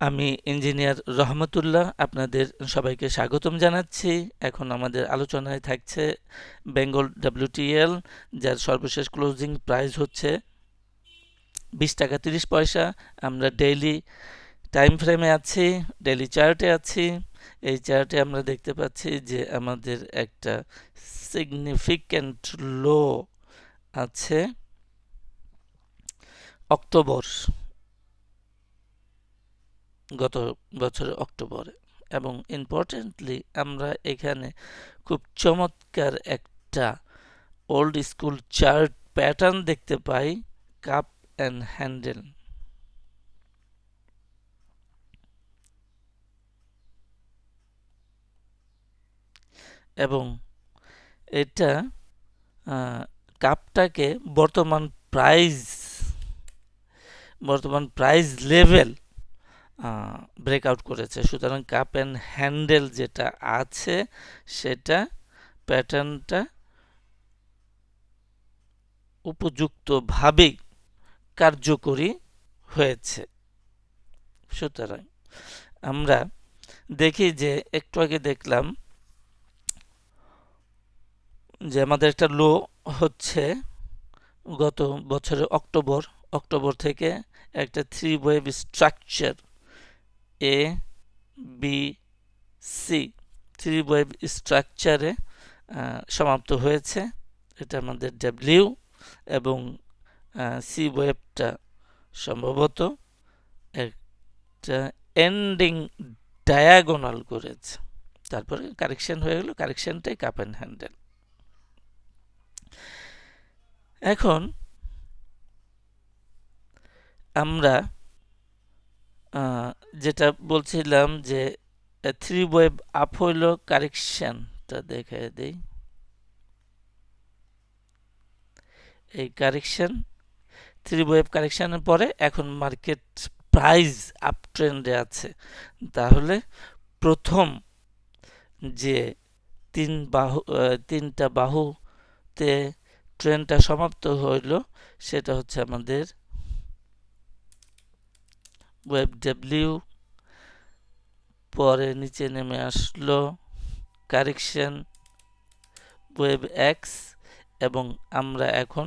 আমি ইঞ্জিনিয়ার রহমতুল্লাহ আপনাদের সবাইকে স্বাগতম জানাচ্ছি। এখন আমাদের আলোচনায় থাকছে বেঙ্গল ডব্লিউটিএল, যার সর্বশেষ ক্লোজিং প্রাইস হচ্ছে 20 টাকা 30 পয়সা। আমরা ডেইলি টাইম ফ্রেমে আছি, ডেইলি চার্টে আছি। এই চার্টে আমরা দেখতে পাচ্ছি যে আমাদের একটা সিগনিফিক্যান্ট লো আছে অক্টোবর, গত বছরের অক্টোবরে, এবং ইম্পর্টেন্টলি আমরা এখানে খুব চমৎকার একটা ওল্ড স্কুল চার্ট প্যাটার্ন দেখতে পাই, কাপ অ্যান্ড হ্যান্ডেল। এবং এটা কাপটাকে বর্তমান প্রাইস লেভেল ব্রেকআউট করেছে। সুতরাং কাপ অ্যান্ড হ্যান্ডেল যেটা আছে সেটা প্যাটার্নটা উপযুক্তভাবেই কার্যকরী হয়েছে। সুতরাং আমরা দেখি যে একটু আগে দেখলাম যে আমাদের একটা লো হচ্ছে গত বছরের অক্টোবর থেকে একটা three wave structure A B C three wave স্ট্রাকচারে সমাপ্ত হয়েছে। এটা আমাদের ডব্লিউ, এবং সি ওয়েভটা সম্ভবত একটা এন্ডিং ডায়াগোনাল করেছে, তারপরে কারেকশন হয়ে গেল। কারেকশনটাই কাপ অ্যান্ড হ্যান্ডেল। এখন আমরা যেটা বলছিলাম যে থ্রি ওয়েভ আপ হইল, কারেকশনটা দেখায় দেই। এই কারেকশন, থ্রি ওয়েভ কারেকশনের পরে এখন মার্কেট প্রাইস আপ ট্রেন্ডে আছে। তাহলে প্রথম যে তিনটা বাহুতে ট্রেন্ডটা সমাপ্ত হইল সেটা হচ্ছে আমাদের ওয়েব ডব্লিউ, পরে নিচে নেমে আসলো কারেকশন ওয়েব এক্স, এবং আমরা এখন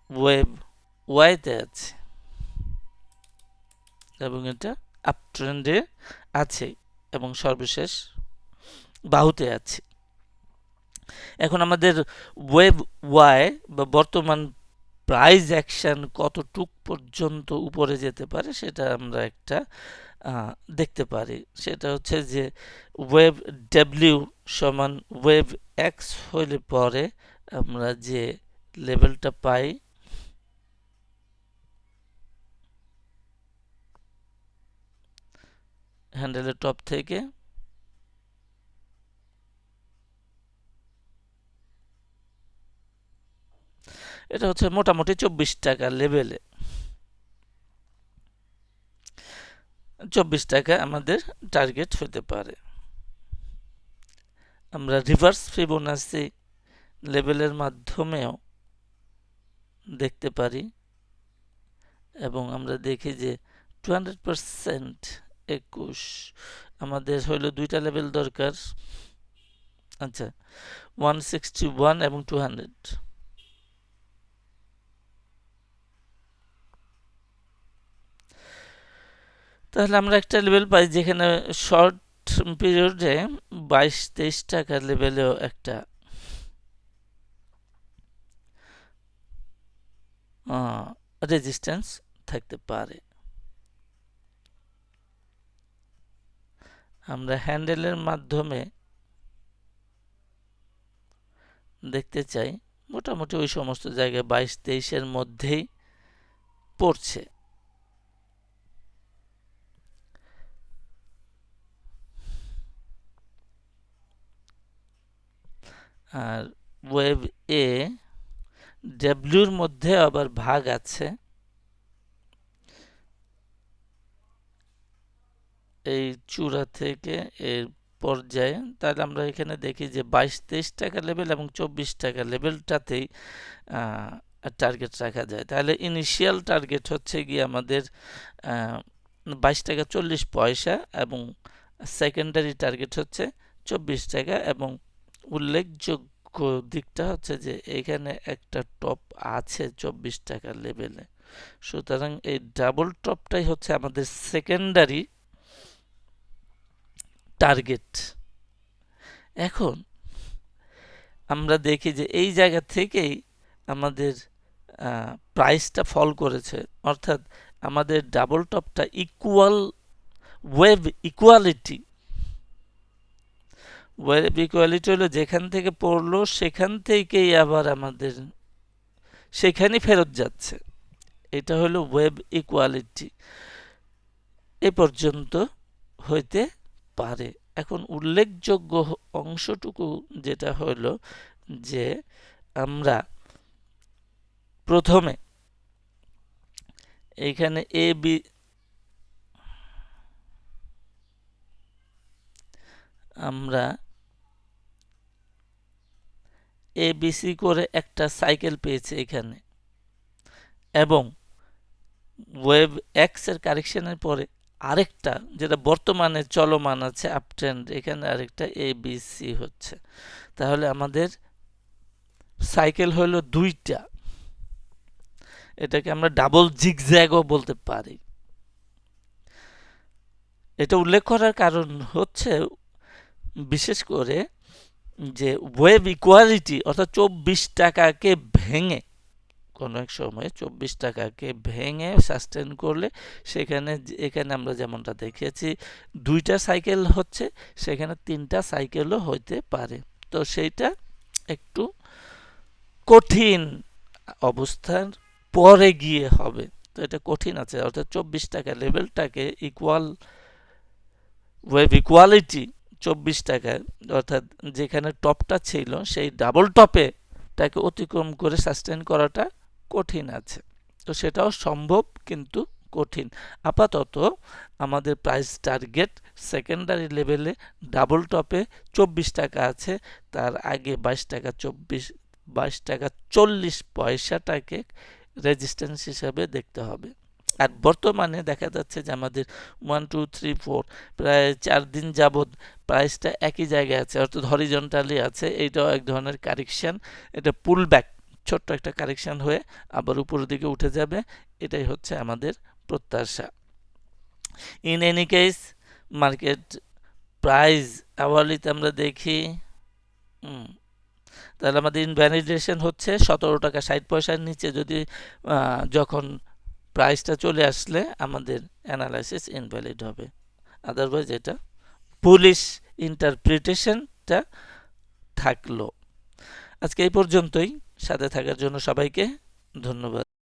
ওয়েব ওয়াইতে আছে, এবং এটা আপ ট্রেন্ডে আছে এবং সর্বশেষ বাহুতে আছে। এখন আমাদের ওয়েব ওয়াই বা বর্তমান প্রাইস অ্যাকশন কতটুক পর্যন্ত উপরে যেতে পারে সেটা আমরা একটা দেখতে পারি। সেটা হচ্ছে যে ওয়েব ডব্লিউ সমান ওয়েব এক্স হইলে পরে আমরা যে লেভেলটা পাই হ্যান্ডেলের টপ থেকে, এটা হচ্ছে মোটামুটি 24 টাকা লেভেলে। 24 টাকা আমাদের টার্গেট হতে পারে। আমরা রিভার্স ফিবোনাসি লেভেলের মাধ্যমেও দেখতে পারি, এবং আমরা দেখি যে 200% 21 আমাদের হইল দুইটা লেভেল দরকার। আচ্ছা, 161 এবং 200। তাহলে আমরা একটা লেভেল পাই যেখানে শর্ট পিরিয়ডে 22-23 টাকার লেভেলেও একটা রেজিস্ট্যান্স থাকতে পারে। আমরা হ্যান্ডেলের মাধ্যমে দেখতে চাই মোটামুটি ওই সমস্ত জায়গায় 22-23-এর মধ্যেই পড়ছে। আর ওয়েব এ ডব্লিউর মধ্যে আবার ভাগ আছে। এই চূড়া থেকে এর পর্যায়ে, তাহলে আমরা এখানে দেখি যে 22-23 টাকা লেভেল এবং 24 টাকা লেভেলটাতেই টার্গেট রাখা যায়। তাহলে ইনিশিয়াল টার্গেট হচ্ছে গিয়ে আমাদের 22 টাকা 40 পয়সা এবং সেকেন্ডারি টার্গেট হচ্ছে 24 টাকা, এবং উল্লেখযোগ্য দিকটা হচ্ছে যে এখানে একটা টপ আছে 24 টাকা লেভেলে। সুতরাং এই ডাবল টপটাই হচ্ছে আমাদের সেকেন্ডারি টার্গেট। এখন আমরা দেখি যে এই জায়গা থেকেই আমাদের প্রাইসটা ফল করেছে, অর্থাৎ আমাদের ডাবল টপটা ওয়েভ ইকুয়ালিটি হলো যেখান থেকে পড়লো সেখান থেকেই আবার আমাদের সেখানেই ফেরত যাচ্ছে। এটা হলো ওয়েভ ইকুয়ালিটি, এ পর্যন্ত হইতে পারে। এখন উল্লেখযোগ্য অংশটুকু যেটা হলো যে আমরা প্রথমে এখানে আমরা এবিসি করে একটা সাইকেল পেয়েছি এখানে, এবং ওয়েভ এক্স এর কারেকশনের পরে আরেকটা যেটা বর্তমানে চলমান আছে আপ ট্রেন্ড, এখানে আরেকটা এবিসি হচ্ছে। তাহলে আমাদের সাইকেল হলো দুইটা, এটাকে আমরা ডাবল জিগজ্যাগও বলতে পারি। এটা উল্লেখ করার কারণ হচ্ছে বিশেষ করে যে ওয়েভ ইকুয়ালিটি অর্থাৎ 24 টাকাকে ভেঙে কোনো এক সময় 24 টাকাকে ভেঙে সাস্টেন করলে সেখানে এখানে আমরা যেমনটা দেখেছি দুইটা সাইকেল হচ্ছে, সেখানে তিনটা সাইকেলও হইতে পারে। তো সেইটা একটু কঠিন অবস্থার পরে গিয়ে হবে। তো এটা কঠিন আছে, অর্থাৎ 24 টাকা লেভেলটাকে ওয়েভ ইকুয়ালিটি 24 টাকা, অর্থাৎ যেখানে টপটা ছিল সেই ডাবল টপে টাকে অতিক্রম করে সাস্টেন করাটা কঠিন আছে। তো সেটাও সম্ভব, কিন্তু কঠিন। আপাতত আমাদের প্রাইস টার্গেট সেকেন্ডারি লেভেলে ডাবল টপে 24 টাকা আছে, তার আগে 22 টাকা 40 পয়সাটাকে রেজিস্ট্যান্স হিসাবে দেখতে হবে। আর বর্তমানে দেখা যাচ্ছে যে আমাদের 1 2 3 4 প্রায় 4 দিন যাবৎ প্রাইসটা একই জায়গায় আছে, অর্থাৎ হরিজন্টালি আছে। এইটাও এক ধরনের কারেকশন, এটা পুল ব্যাক, ছোট্ট একটা কারেকশন হয়ে আবার উপরের দিকে উঠে যাবে, এটাই হচ্ছে আমাদের প্রত্যাশা। In any case market price আওয়ারলিতে আমরা দেখি, তাহলে আমাদের ইনভ্যালিডেশন হচ্ছে 17 টাকা 60 পয়সার নিচে যদি যখন প্রাইসটা চলে আসলে আমাদের অ্যানালাইসিস ইনভ্যালিড হবে। আদারওয়াইজ এটা পুলিশ ইন্টারপ্রিটেশনটা থাকলো। আজকে এই পর্যন্তই। সাথে থাকার জন্য সবাইকে ধন্যবাদ।